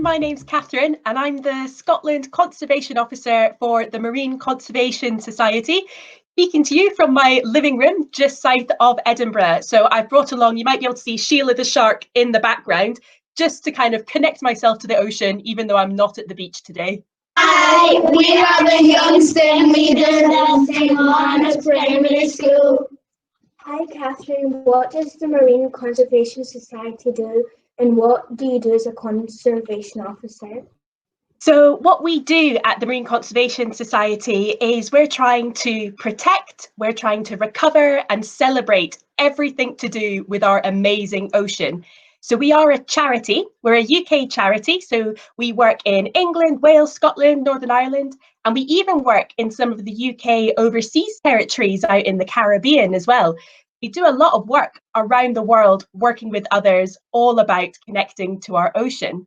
my name's Catherine and I'm the Scotland Conservation Officer for the Marine Conservation Society, speaking to you from my living room just south of Edinburgh. So I've brought along, you might be able to see Sheila the shark in the background, just to kind of connect myself to the ocean, even though I'm not at the beach today. Hi, we are the young STEM leaders at St. Marnock Primary School. Hi Catherine, what does the Marine Conservation Society do and what do you do as a conservation officer? So what we do at the Marine Conservation Society is we're trying to protect, we're trying to recover and celebrate everything to do with our amazing ocean. So we are a charity, we're a UK charity, so we work in England, Wales, Scotland, Northern Ireland, and we even work in some of the UK overseas territories out in the Caribbean as well. We do a lot of work around the world, working with others, all about connecting to our ocean.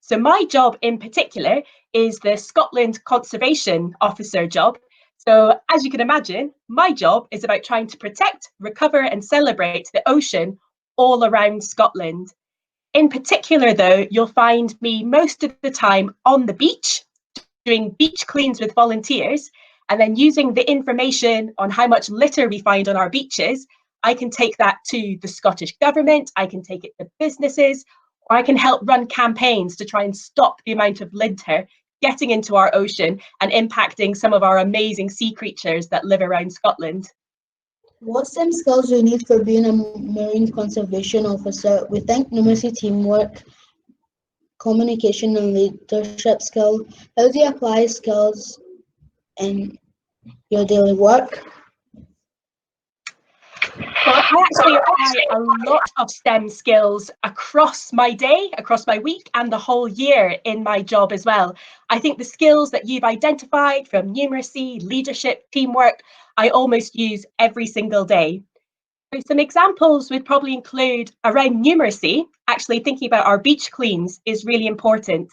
So my job in particular is the Scotland Conservation Officer job. So as you can imagine, my job is about trying to protect, recover and celebrate the ocean all around Scotland. In particular though, you'll find me most of the time on the beach, doing beach cleans with volunteers, and then using the information on how much litter we find on our beaches, I can take that to the Scottish Government, I can take it to businesses, or I can help run campaigns to try and stop the amount of litter getting into our ocean and impacting some of our amazing sea creatures that live around Scotland. What STEM skills do you need for being a Marine Conservation Officer? We think numeracy, teamwork, communication and leadership skill. How do you apply skills in your daily work? Well, I actually apply a lot of STEM skills across my day, across my week, and the whole year in my job as well. I think the skills that you've identified, from numeracy, leadership, teamwork, I almost use every single day. So some examples would probably include around numeracy. Actually thinking about our beach cleans is really important,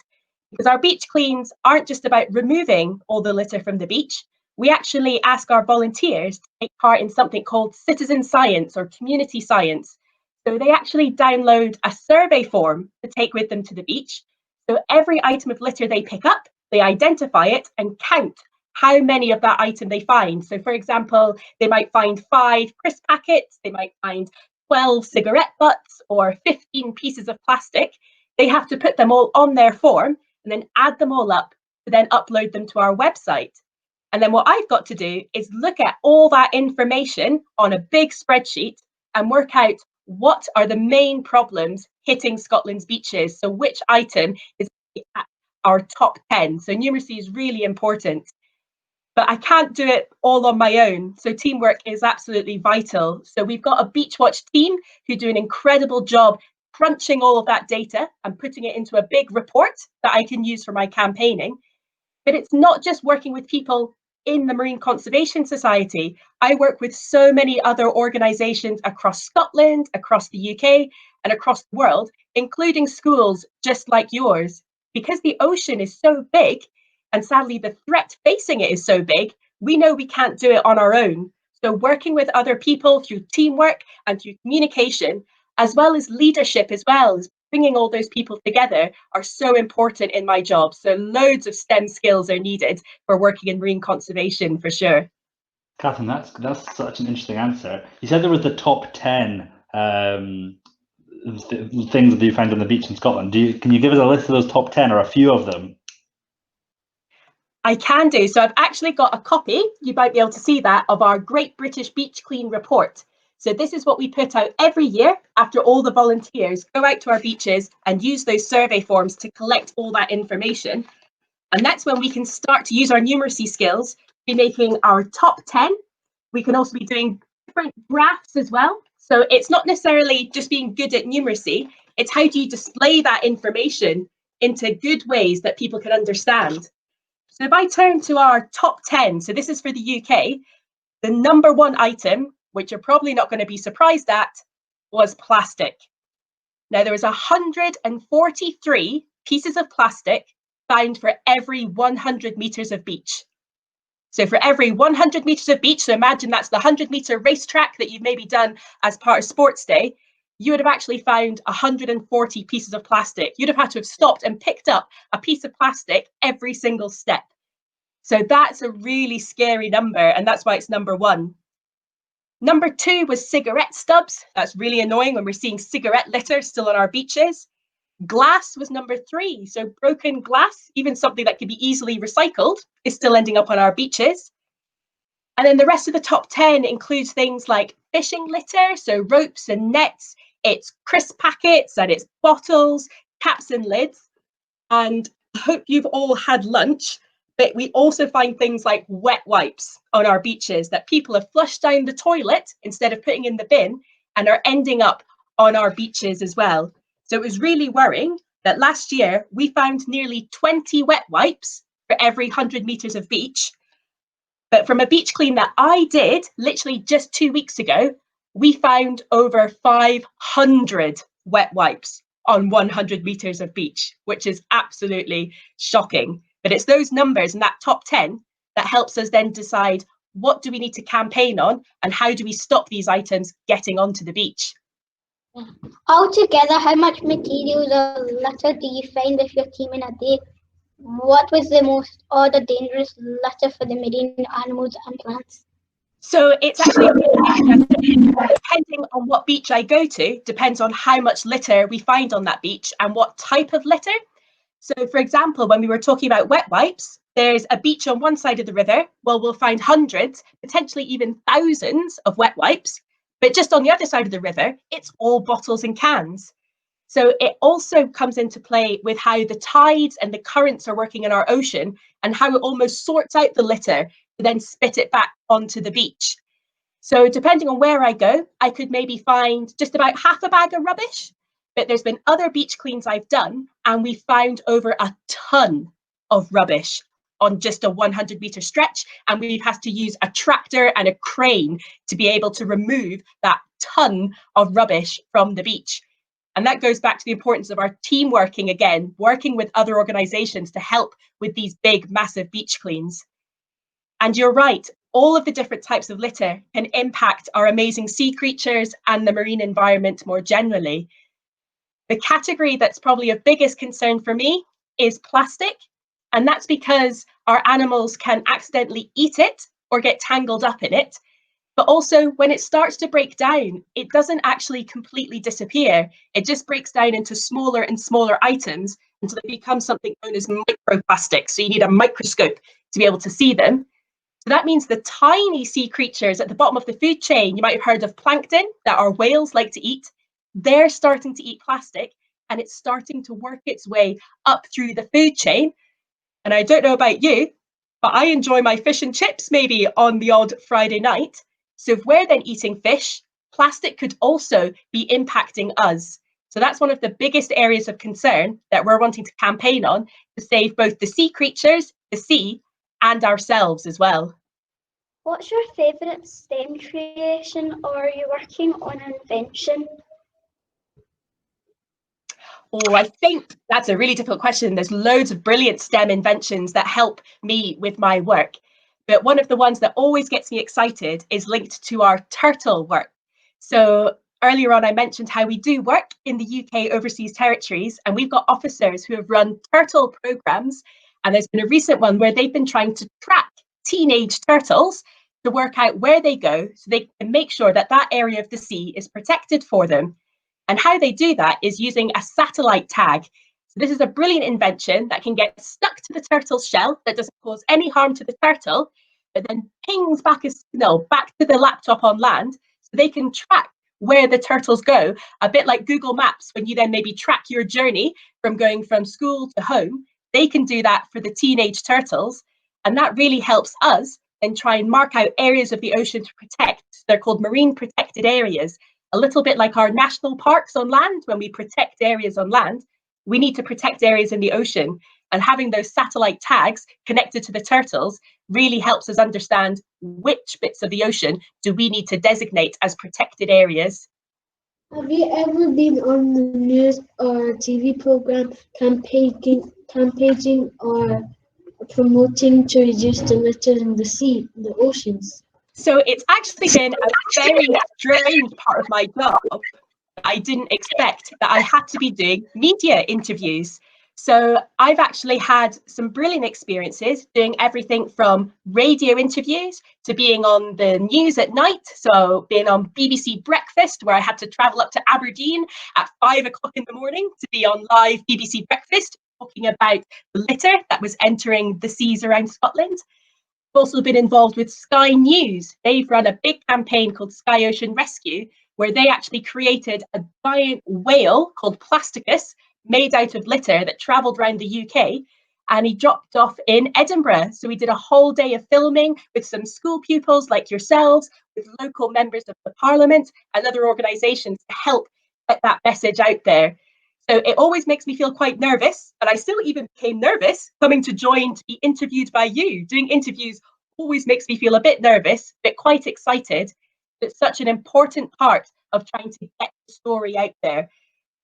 because our beach cleans aren't just about removing all the litter from the beach. We actually ask our volunteers to take part in something called citizen science or community science. So they actually download a survey form to take with them to the beach. So every item of litter they pick up, they identify it and count how many of that item they find. So for example, they might find 5 crisp packets, they might find 12 cigarette butts or 15 pieces of plastic. They have to put them all on their form and then add them all up to then upload them to our website. And then what I've got to do is look at all that information on a big spreadsheet and work out what are the main problems hitting Scotland's beaches. So which item is at our top 10. So numeracy is really important. But I can't do it all on my own. So teamwork is absolutely vital. So we've got a Beach Watch team who do an incredible job crunching all of that data and putting it into a big report that I can use for my campaigning. But it's not just working with people in the Marine Conservation Society. I work with so many other organisations across Scotland, across the UK, and across the world, including schools just like yours. Because the ocean is so big, and sadly the threat facing it is so big, we know we can't do it on our own. So working with other people through teamwork and through communication, as well as leadership as well, as bringing all those people together, are so important in my job. So loads of STEM skills are needed for working in marine conservation for sure. Catherine, that's such an interesting answer. You said there was the top 10 things that you found on the beach in Scotland. Can you give us a list of those top 10 or a few of them? I can do. So I've actually got a copy, you might be able to see that, of our Great British Beach Clean report. So this is what we put out every year after all the volunteers go out to our beaches and use those survey forms to collect all that information. And that's when we can start to use our numeracy skills, be making our top 10. We can also be doing different graphs as well. So it's not necessarily just being good at numeracy, it's how do you display that information into good ways that people can understand. So if I turn to our top 10, so this is for the UK, the number 1 item, which you're probably not going to be surprised at, was plastic. Now there was 143 pieces of plastic found for every 100 meters of beach. So for every 100 meters of beach, so imagine that's the 100-meter racetrack that you've maybe done as part of sports day, you would have actually found 140 pieces of plastic. You'd have had to have stopped and picked up a piece of plastic every single step. So that's a really scary number, and that's why it's number 1. Number 2 was cigarette stubs. That's really annoying when we're seeing cigarette litter still on our beaches. Glass was number 3. So broken glass, even something that could be easily recycled, is still ending up on our beaches. And then the rest of the top 10 includes things like fishing litter, so ropes and nets, it's crisp packets and it's bottles, caps and lids. And I hope you've all had lunch, but we also find things like wet wipes on our beaches that people have flushed down the toilet instead of putting in the bin and are ending up on our beaches as well. So it was really worrying that last year we found nearly 20 wet wipes for every 100 meters of beach. But from a beach clean that I did literally just 2 weeks ago, we found over 500 wet wipes on 100 meters of beach, which is absolutely shocking. But it's those numbers in that top 10 that helps us then decide what do we need to campaign on and how do we stop these items getting onto the beach. Altogether, how much materials or litter do you find with your team in a day? What was the most odd or dangerous litter for the marine animals and plants? So it's actually depending on what beach I go to, depends on how much litter we find on that beach and what type of litter. So for example, when we were talking about wet wipes, there's a beach on one side of the river. Well, we'll find hundreds, potentially even thousands of wet wipes. But just on the other side of the river, it's all bottles and cans. So it also comes into play with how the tides and the currents are working in our ocean and how it almost sorts out the litter to then spit it back onto the beach. So depending on where I go, I could maybe find just about half a bag of rubbish. But there's been other beach cleans I've done, and we found over a ton of rubbish on just a 100-meter stretch. And we've had to use a tractor and a crane to be able to remove that ton of rubbish from the beach. And that goes back to the importance of our team working again, working with other organizations to help with these big, massive beach cleans. And you're right, all of the different types of litter can impact our amazing sea creatures and the marine environment more generally. The category that's probably of biggest concern for me is plastic. And that's because our animals can accidentally eat it or get tangled up in it. But also when it starts to break down, it doesn't actually completely disappear. It just breaks down into smaller and smaller items until it becomes something known as microplastics. So you need a microscope to be able to see them. So that means the tiny sea creatures at the bottom of the food chain, you might have heard of plankton that our whales like to eat. They're starting to eat plastic and it's starting to work its way up through the food chain. And I don't know about you, but I enjoy my fish and chips maybe on the odd Friday night. So if we're then eating fish, plastic could also be impacting us. So that's one of the biggest areas of concern that we're wanting to campaign on to save both the sea creatures, the sea, and ourselves as well. What's your favourite STEM creation, or are you working on an invention? Oh, I think that's a really difficult question. There's loads of brilliant STEM inventions that help me with my work. But one of the ones that always gets me excited is linked to our turtle work. So earlier on, I mentioned how we do work in the UK overseas territories, and we've got officers who have run turtle programs. And there's been a recent one where they've been trying to track teenage turtles to work out where they go so they can make sure that that area of the sea is protected for them. And how they do that is using a satellite tag. So this is a brilliant invention that can get stuck to the turtle's shell that doesn't cause any harm to the turtle, but then pings back a signal back to the laptop on land so they can track where the turtles go, a bit like Google Maps when you then maybe track your journey from going from school to home. They can do that for the teenage turtles, and that really helps us then try and mark out areas of the ocean to protect. They're called marine protected areas, a little bit like our national parks on land. When we protect areas on land, we need to protect areas in the ocean, and having those satellite tags connected to the turtles really helps us understand which bits of the ocean do we need to designate as protected areas. Have you ever been on the news or TV program campaigning or promoting to reduce the litter in the sea, the oceans? So it's actually been a very strange part of my job. I didn't expect that I had to be doing media interviews. So I've actually had some brilliant experiences doing everything from radio interviews to being on the news at night. So being on BBC Breakfast, where I had to travel up to Aberdeen at 5 o'clock in the morning to be on live BBC Breakfast, talking about the litter that was entering the seas around Scotland. I've also been involved with Sky News. They've run a big campaign called Sky Ocean Rescue, where they actually created a giant whale called Plasticus, made out of litter, that travelled around the UK, and he dropped off in Edinburgh. So we did a whole day of filming with some school pupils like yourselves, with local members of the Parliament and other organisations to help get that message out there. So it always makes me feel quite nervous, and I still even became nervous coming to join to be interviewed by you. Doing interviews always makes me feel a bit nervous, but quite excited. It's such an important part of trying to get the story out there.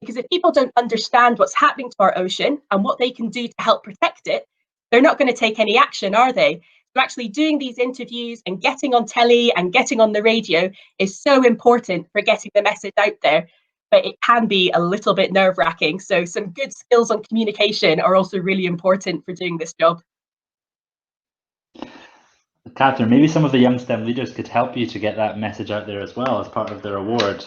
Because if people don't understand what's happening to our ocean and what they can do to help protect it, they're not going to take any action, are they? So actually doing these interviews and getting on telly and getting on the radio is so important for getting the message out there. But it can be a little bit nerve-wracking. So some good skills on communication are also really important for doing this job. Catherine, maybe some of the young STEM leaders could help you to get that message out there as well as part of their award.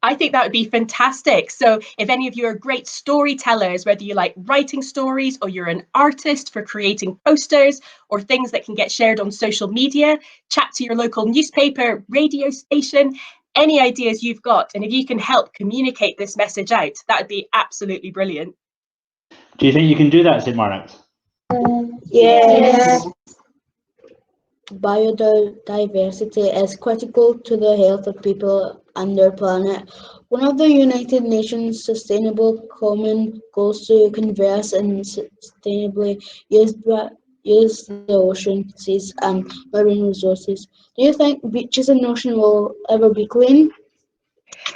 I think that would be fantastic. So if any of you are great storytellers, whether you like writing stories or you're an artist for creating posters or things that can get shared on social media, chat to your local newspaper, radio station, any ideas you've got. And if you can help communicate this message out, that would be absolutely brilliant. Do you think you can do that, St. Marnock? Yes. Biodiversity is critical to the health of people and their planet. One of the United Nations Sustainable Common Goals to conserve and sustainably use the ocean, seas, and marine resources. Do you think beaches and ocean will ever be clean?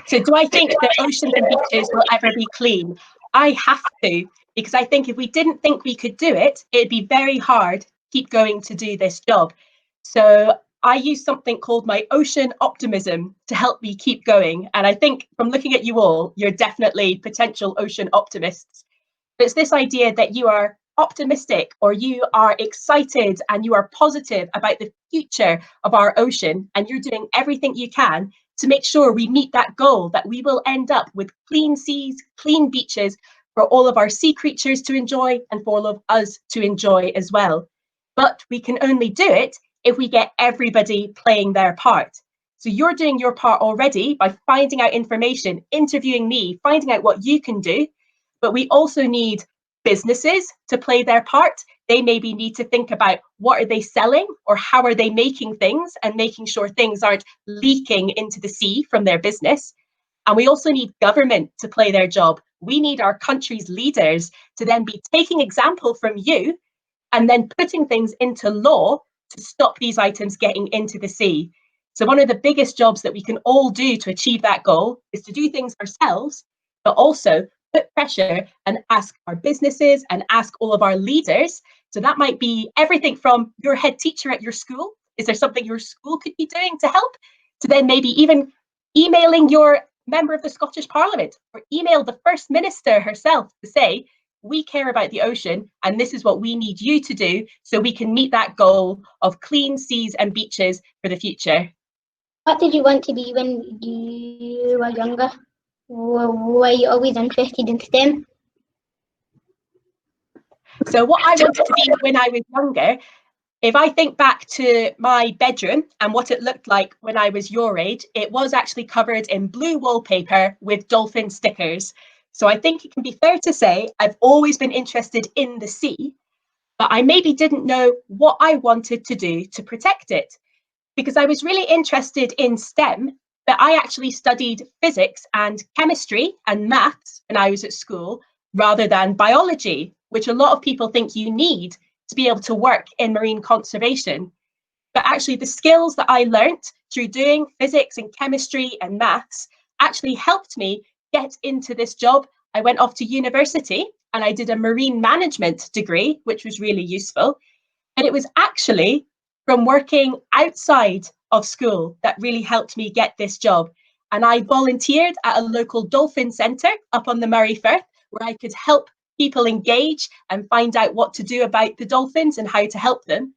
So do I think that oceans and beaches will ever be clean? I have to, because I think if we didn't think we could do it, it'd be very hard to keep going to do this job. So I use something called my ocean optimism to help me keep going. And I think from looking at you all, you're definitely potential ocean optimists. But it's this idea that you are optimistic or you are excited and you are positive about the future of our ocean, and you're doing everything you can to make sure we meet that goal, that we will end up with clean seas, clean beaches for all of our sea creatures to enjoy and for all of us to enjoy as well. But we can only do it if we get everybody playing their part. So you're doing your part already by finding out information, interviewing me, finding out what you can do. But we also need businesses to play their part. They maybe need to think about what are they selling or how are they making things and making sure things aren't leaking into the sea from their business. And we also need government to play their job. We need our country's leaders to then be taking example from you and then putting things into law to stop these items getting into the sea. So one of the biggest jobs that we can all do to achieve that goal is to do things ourselves, but also put pressure and ask our businesses and ask all of our leaders. So that might be everything from your head teacher at your school. Is there something your school could be doing to help? To then maybe even emailing your member of the Scottish Parliament or email the First Minister herself to say, we care about the ocean and this is what we need you to do so we can meet that goal of clean seas and beaches for the future. What did you want to be when you were younger? Were you always interested in STEM? So what I wanted to be when I was younger, if I think back to my bedroom and what it looked like when I was your age, it was actually covered in blue wallpaper with dolphin stickers. So I think it can be fair to say I've always been interested in the sea, but I maybe didn't know what I wanted to do to protect it. Because I was really interested in STEM, but I actually studied physics and chemistry and maths when I was at school rather than biology, which a lot of people think you need to be able to work in marine conservation. But actually the skills that I learnt through doing physics and chemistry and maths actually helped me get into this job. I went off to university and I did a marine management degree, which was really useful. And it was actually from working outside of school that really helped me get this job. and I volunteered at a local dolphin centre up on the Murray Firth, where I could help people engage and find out what to do about the dolphins and how to help them.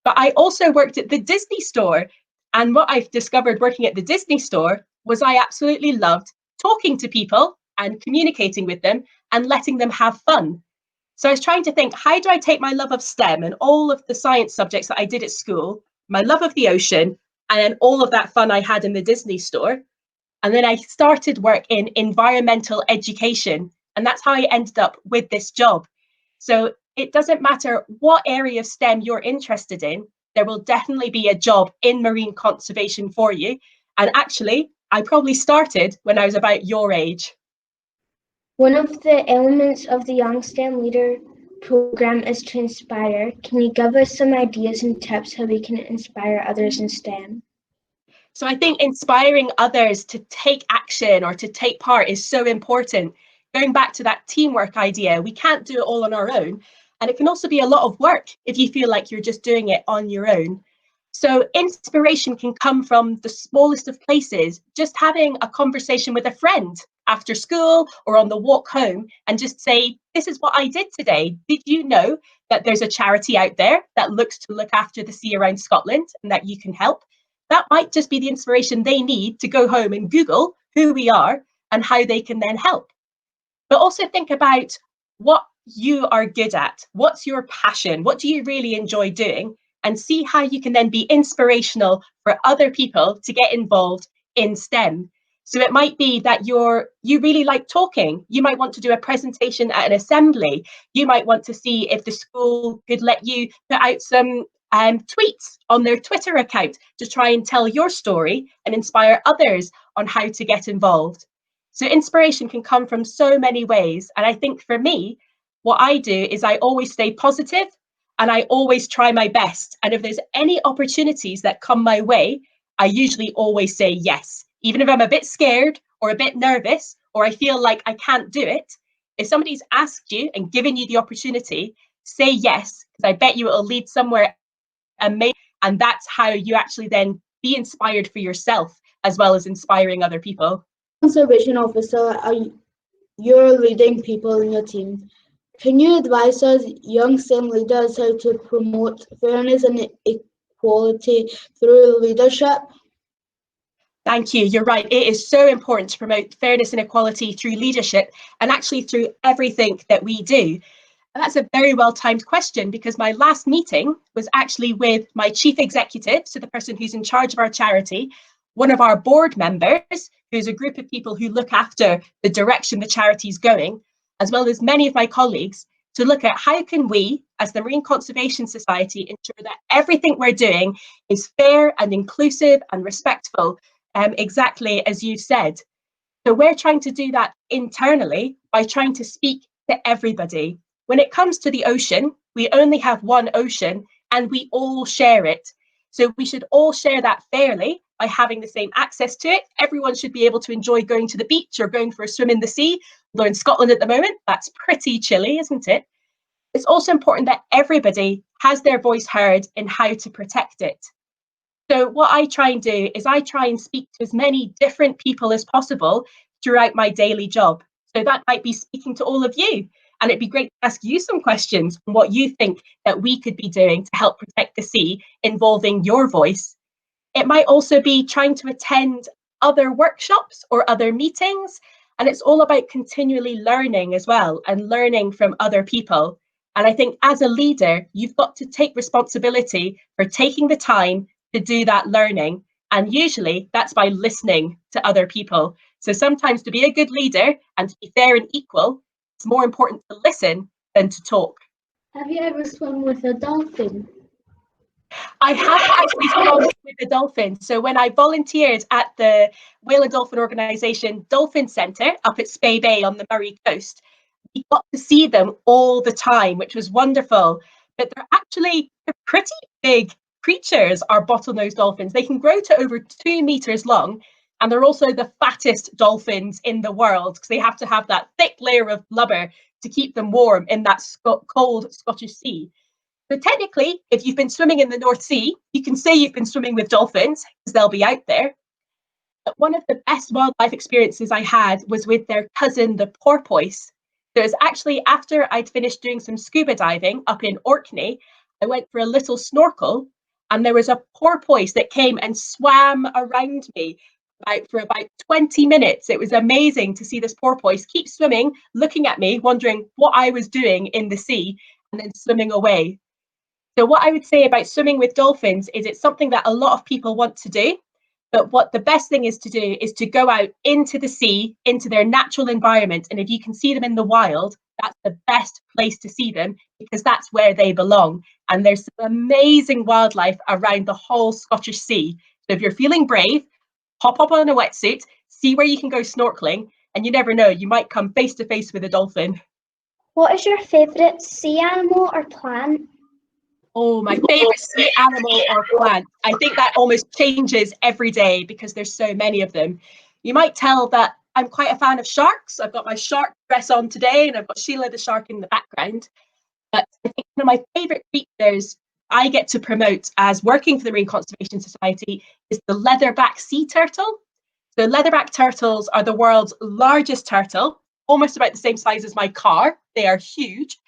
But I also worked at the Disney store, and what I've discovered working at the Disney store was I absolutely loved talking to people and communicating with them and letting them have fun. So I was trying to think, how do I take my love of STEM and all of the science subjects that I did at school, my love of the ocean, and then all of that fun I had in the Disney store. And then I started work in environmental education, and that's how I ended up with this job. So it doesn't matter what area of STEM you're interested in, there will definitely be a job in marine conservation for you. And actually, I probably started when I was about your age. One of the elements of the Young STEM Leader program is to inspire. Can you give us some ideas and tips how we can inspire others in STEM? So I think inspiring others to take action or to take part is so important. Going back to that teamwork idea, we can't do it all on our own. And it can also be a lot of work if you feel like you're just doing it on your own. So inspiration can come from the smallest of places, just having a conversation with a friend after school or on the walk home and just say, this is what I did today. Did you know that there's a charity out there that looks to look after the sea around Scotland and that you can help? That might just be the inspiration they need to go home and Google who we are and how they can then help. But also think about what you are good at. What's your passion? What do you really enjoy doing? And see how you can then be inspirational for other people to get involved in STEM. So it might be that you really like talking. You might want to do a presentation at an assembly. You might want to see if the school could let you put out some tweets on their Twitter account to try and tell your story and inspire others on how to get involved. So inspiration can come from so many ways. And I think for me, what I do is I always stay positive and I always try my best. And if there's any opportunities that come my way, I usually always say yes. Even if I'm a bit scared or a bit nervous, or I feel like I can't do it, if somebody's asked you and given you the opportunity, say yes, because I bet you it'll lead somewhere amazing. And that's how you actually then be inspired for yourself as well as inspiring other people. Conservation officer, you're leading people in your team. Can you advise us, young STEM leaders, how to promote fairness and equality through leadership? Thank you. You're right. It is so important to promote fairness and equality through leadership and actually through everything that we do. And that's a very well-timed question because my last meeting was actually with my chief executive, so the person who's in charge of our charity, one of our board members, who's a group of people who look after the direction the charity's going, as well as many of my colleagues, to look at how can we, as the Marine Conservation Society, ensure that everything we're doing is fair and inclusive and respectful, exactly as you said. So we're trying to do that internally by trying to speak to everybody. When it comes to the ocean, we only have one ocean and we all share it. So we should all share that fairly by having the same access to it. Everyone should be able to enjoy going to the beach or going for a swim in the sea. Although in Scotland at the moment, that's pretty chilly, isn't it? It's also important that everybody has their voice heard in how to protect it. So what I try and do is I try and speak to as many different people as possible throughout my daily job. So that might be speaking to all of you. And it'd be great to ask you some questions on what you think that we could be doing to help protect the sea, involving your voice. It might also be trying to attend other workshops or other meetings. And it's all about continually learning as well and learning from other people. And I think as a leader, you've got to take responsibility for taking the time to do that learning. And usually that's by listening to other people. So sometimes to be a good leader and to be fair and equal, it's more important to listen than to talk. Have you ever swum with a dolphin? I haven't actually swum with a dolphin. So when I volunteered at the Whale and Dolphin Organisation Dolphin Centre up at Spey Bay on the Murray coast, we got to see them all the time, which was wonderful. But they're pretty big creatures, are bottlenose dolphins. They can grow to over 2 meters long, and they're also the fattest dolphins in the world because they have to have that thick layer of blubber to keep them warm in that cold Scottish sea. So technically, if you've been swimming in the North Sea, you can say you've been swimming with dolphins because they'll be out there. one of the best wildlife experiences I had was with their cousin, the porpoise. So it was actually after I'd finished doing some scuba diving up in Orkney, I went for a little snorkel, and there was a porpoise that came and swam around me for about 20 minutes. It was amazing to see this porpoise keep swimming, looking at me, wondering what I was doing in the sea, and then swimming away. So what I would say about swimming with dolphins is it's something that a lot of people want to do. But what the best thing is to do is to go out into the sea, into their natural environment. And if you can see them in the wild, that's the best place to see them because that's where they belong. And there's some amazing wildlife around the whole Scottish Sea. So if you're feeling brave, hop up on a wetsuit, see where you can go snorkeling, and you never know, you might come face to face with a dolphin. What is your favourite sea animal or plant? Oh, my favourite sea animal or plant. I think that almost changes every day because there's so many of them. You might tell that I'm quite a fan of sharks. I've got my shark dress on today and I've got Sheila the shark in the background. But I think one of my favourite creatures I get to promote as working for the Marine Conservation Society is the leatherback sea turtle. So leatherback turtles are the world's largest turtle, almost about the same size as my car. They are huge.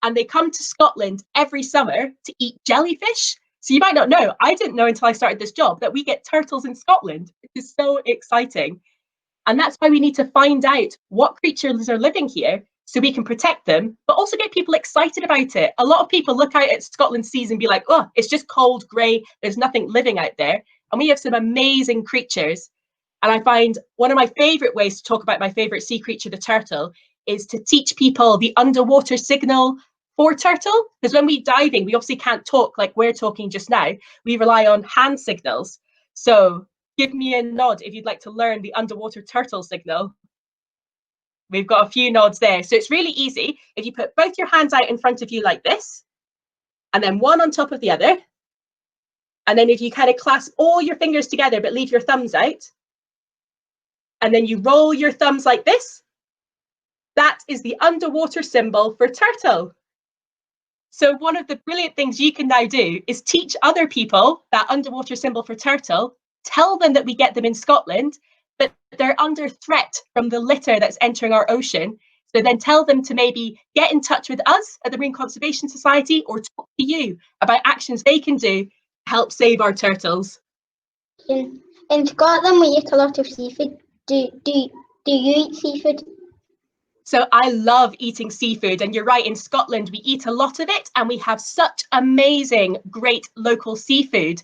And they come to Scotland every summer to eat jellyfish. So you might not know, I didn't know until I started this job that we get turtles in Scotland, which is so exciting. And that's why we need to find out what creatures are living here so we can protect them, but also get people excited about it. A lot of people look out at Scotland seas and be like, oh, it's just cold, grey, there's nothing living out there. And we have some amazing creatures. And I find one of my favourite ways to talk about my favourite sea creature, the turtle, is to teach people the underwater signal for turtle, because when we're diving, we obviously can't talk like we're talking just now. We rely on hand signals. So give me a nod if you'd like to learn the underwater turtle signal. We've got a few nods there. So it's really easy. If you put both your hands out in front of you like this, and then one on top of the other, and then if you kind of clasp all your fingers together, but leave your thumbs out, and then you roll your thumbs like this, that is the underwater symbol for turtle. So one of the brilliant things you can now do is teach other people that underwater symbol for turtle, tell them that we get them in Scotland, but they're under threat from the litter that's entering our ocean. So then tell them to maybe get in touch with us at the Marine Conservation Society or talk to you about actions they can do to help save our turtles. In Scotland, we eat a lot of seafood. Do you eat seafood? So I love eating seafood, and you're right, in Scotland we eat a lot of it and we have such amazing, great local seafood.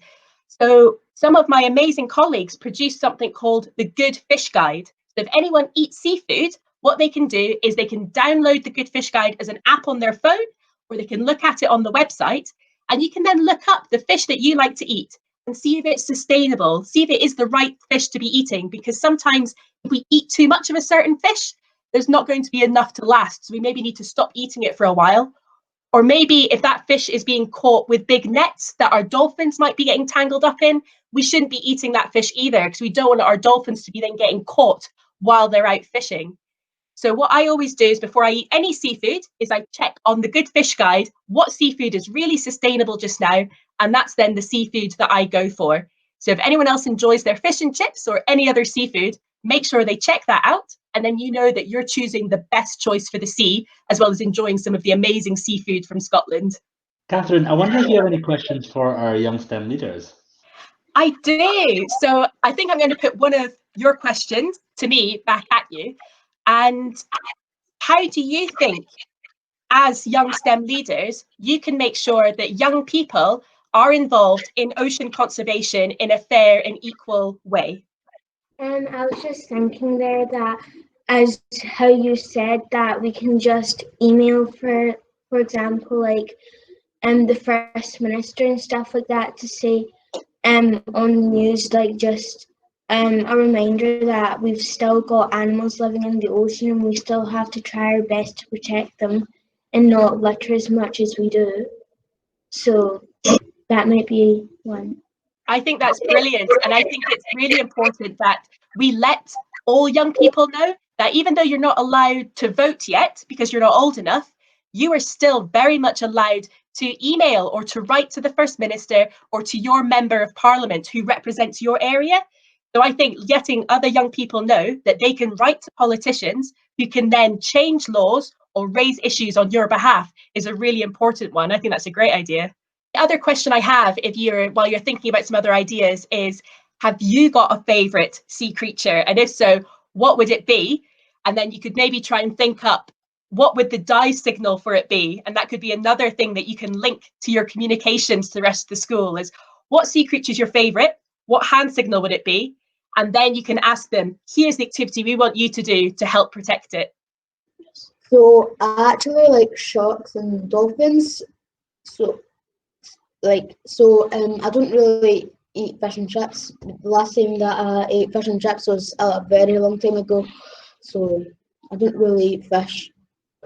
So some of my amazing colleagues produce something called the Good Fish Guide. So if anyone eats seafood, what they can do is they can download the Good Fish Guide as an app on their phone, or they can look at it on the website, and you can then look up the fish that you like to eat and see if it's sustainable, see if it is the right fish to be eating, because sometimes if we eat too much of a certain fish, there's not going to be enough to last. So we maybe need to stop eating it for a while. Or maybe if that fish is being caught with big nets that our dolphins might be getting tangled up in, we shouldn't be eating that fish either, because we don't want our dolphins to be then getting caught while they're out fishing. So what I always do is before I eat any seafood is I check on the Good Fish Guide what seafood is really sustainable just now, and that's then the seafood that I go for. So if anyone else enjoys their fish and chips or any other seafood, make sure they check that out, and then you know that you're choosing the best choice for the sea, as well as enjoying some of the amazing seafood from Scotland. Catherine, I wonder if you have any questions for our young STEM leaders? I do. So I think I'm going to put one of your questions to me back at you. And how do you think, as young STEM leaders, you can make sure that young people are involved in ocean conservation in a fair and equal way? I was just thinking there that, as how you said that we can just email, for example, like the First Minister and stuff like that, to say on the news, like just a reminder that we've still got animals living in the ocean and we still have to try our best to protect them and not litter as much as we do. So that might be one. I think that's brilliant. And I think it's really important that we let all young people know that even though you're not allowed to vote yet because you're not old enough, you are still very much allowed to email or to write to the First Minister or to your member of Parliament who represents your area. So I think letting other young people know that they can write to politicians who can then change laws or raise issues on your behalf is a really important one. I think that's a great idea. The other question I have, while you're thinking about some other ideas, is have you got a favourite sea creature? And if so, what would it be? And then you could maybe try and think up what would the dive signal for it be? And that could be another thing that you can link to your communications to the rest of the school is what sea creature is your favourite? What hand signal would it be? And then you can ask them, here's the activity we want you to do to help protect it. So I actually like sharks and dolphins. I don't really eat fish and chips. The last time that I ate fish and chips was a very long time ago. So I don't really eat fish.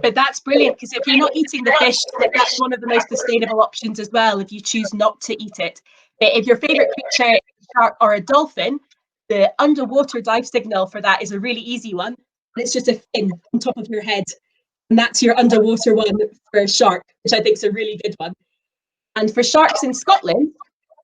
But that's brilliant, because if you're not eating the fish, that's one of the most sustainable options as well, if you choose not to eat it. But if your favourite creature is a shark or a dolphin, the underwater dive signal for that is a really easy one. It's just a fin on top of your head. And that's your underwater one for a shark, which I think is a really good one. And for sharks in Scotland,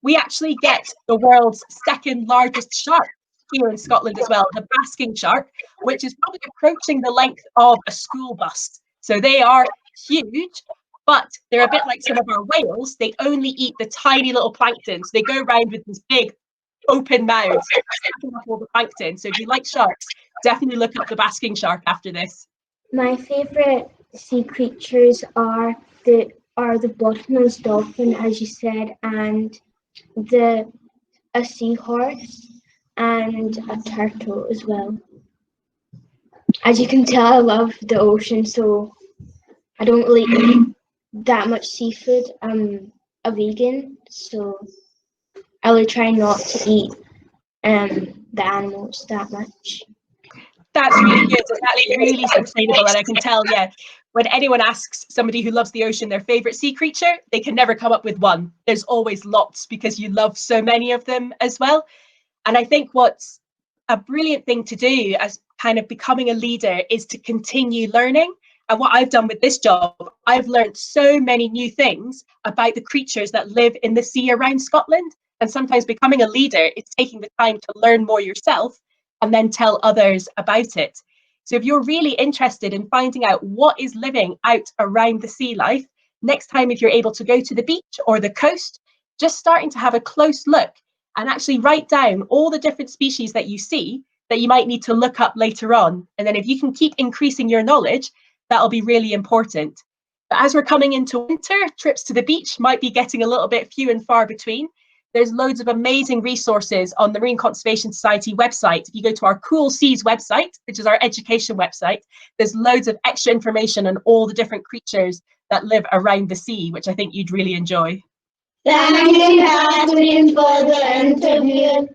we actually get the world's second largest shark here in Scotland as well, the basking shark, which is probably approaching the length of a school bus. So they are huge, but they're a bit like some of our whales. They only eat the tiny little plankton. So they go around with these big open mouths, sucking up all the plankton. So if you like sharks, definitely look up the basking shark after this. My favourite sea creatures are the bottlenose dolphin, as you said, and a seahorse and a turtle as well. As you can tell, I love the ocean, so I don't really eat that much seafood. I'm a vegan, so I will try not to eat the animals that much. That's really good. That's really sustainable. And I can tell, when anyone asks somebody who loves the ocean their favourite sea creature, they can never come up with one. There's always lots because you love so many of them as well. And I think what's a brilliant thing to do as kind of becoming a leader is to continue learning. And what I've done with this job, I've learned so many new things about the creatures that live in the sea around Scotland. And sometimes becoming a leader is taking the time to learn more yourself and then tell others about it. So if you're really interested in finding out what is living out around the sea life, next time if you're able to go to the beach or the coast, just starting to have a close look and actually write down all the different species that you see that you might need to look up later on. And then if you can keep increasing your knowledge, that'll be really important. But as we're coming into winter, trips to the beach might be getting a little bit few and far between. There's loads of amazing resources on the Marine Conservation Society website. If you go to our Cool Seas website, which is our education website, there's loads of extra information on all the different creatures that live around the sea, which I think you'd really enjoy. Thank you, Catherine, for the interview.